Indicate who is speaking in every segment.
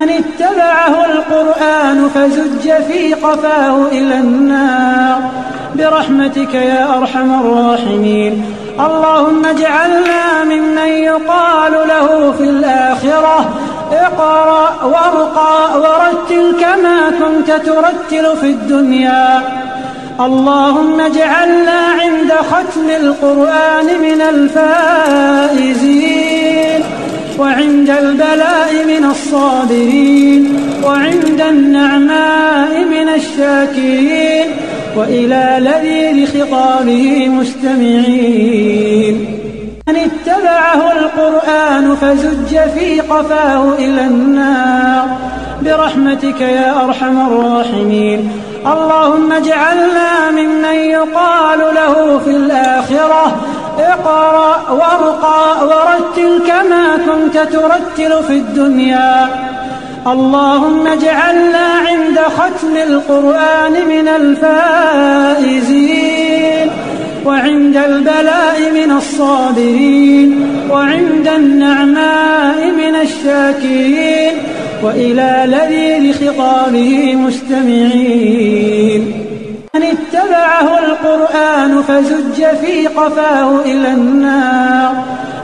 Speaker 1: من اتبعه القرآن فزج في قفاه إلى النار برحمتك يا أرحم الراحمين. اللهم اجعلنا ممن يقال له في الآخرة اقرأ وارقى ورتل كما كنت ترتل في الدنيا. اللهم اجعلنا عند ختم القرآن من الفائزين، وعند البلاء من الصابرين، وعند النعماء من الشاكرين، وإلى لذيذ خطابه مستمعين. من اتبعه القرآن فزج في قفاه إلى النار برحمتك يا أرحم الراحمين. اللهم اجعلنا ممن يقال له في الآخرة اقرأ وارقى ورتل كما كنت ترتل في الدنيا. اللهم اجعلنا عند ختم القرآن من الفائزين، وعند البلاء من الصابرين، وعند النعماء من الشاكرين، وإلى لذيذ خطابه مستمعين. من اتبعه القرآن فزج في قفاه إلى النار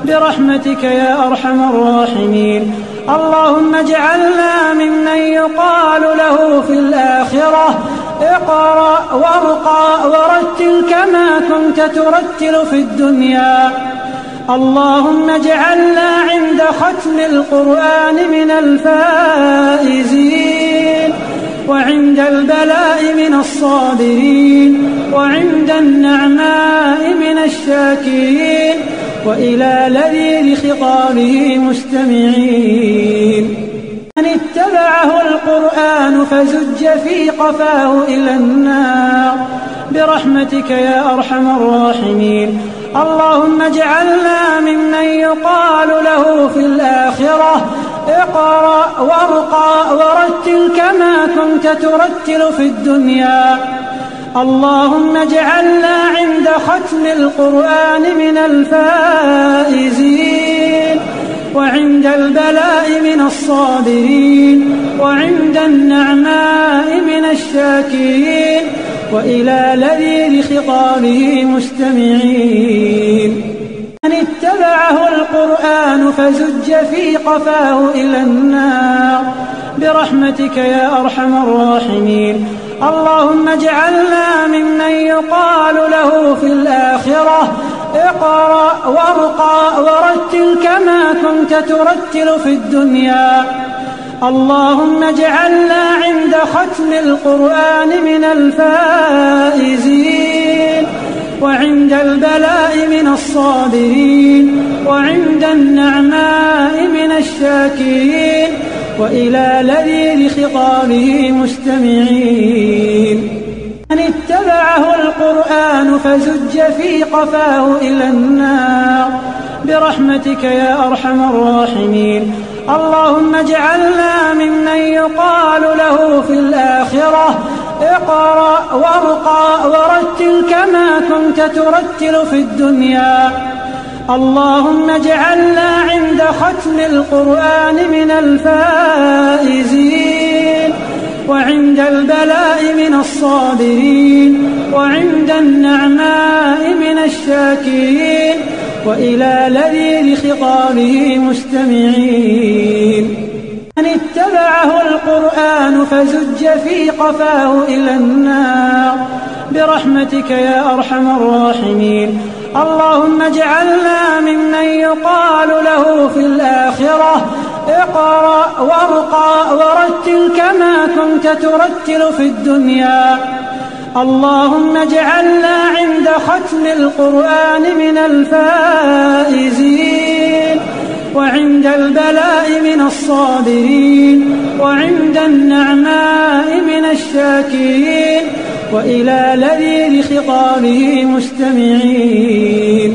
Speaker 1: برحمتك يا أرحم الراحمين. اللهم اجعلنا ممن يقال له في الآخرة اقرأ وارقى ورتل كما كنت ترتل في الدنيا. اللهم اجعلنا عند ختم القرآن من الفائزين، وعند البلاء من الصابرين، وعند النعماء من الشاكرين، وإلى لذيذ خطابه مستمعين. من اتبعه القرآن فزج في قفاه إلى النار برحمتك يا أرحم الراحمين. اللهم اجعلنا ممن يقال له في الآخرة اقرأ وارقى ورتل كما كنت ترتل في الدنيا. اللهم اجعلنا عند ختم القرآن من الفائزين، وعند البلاء من الصابرين، وعند النعماء من الشاكرين، وإلى لذيذ خطابه مستمعين. من اتبعه القرآن فزج في قفاه إلى النار برحمتك يا أرحم الراحمين. اللهم اجعلنا ممن يقال له في الآخرة اقرأ وارقى ورتل كما كنت ترتل في الدنيا. اللهم اجعلنا عند ختم القرآن من الفائزين، وعند البلاء من الصابرين، وعند النعماء من الشاكرين، وإلى لذيذ خطابه مستمعين. من اتبعه القرآن فزج في قفاه إلى النار برحمتك يا أرحم الراحمين. اللهم اجعلنا ممن يقال له في الآخرة اقرأ وارقى ورتل كما كنت ترتل في الدنيا. اللهم اجعلنا عند ختم القرآن من الفائزين، وعند البلاء من الصابرين، وعند النعماء من الشاكرين، وإلى لذيذ خطابه مستمعين. من اتبعه القرآن فزج في قفاه إلى النار برحمتك يا أرحم الراحمين. اللهم اجعلنا ممن يقال له في الآخرة اقرأ وارقى ورتل كما كنت ترتل في الدنيا. اللهم اجعلنا عند ختم القرآن من الفائزين، وعند البلاء من الصابرين، وعند النعماء من الشاكرين، وإلى لذيذ خطابه مستمعين.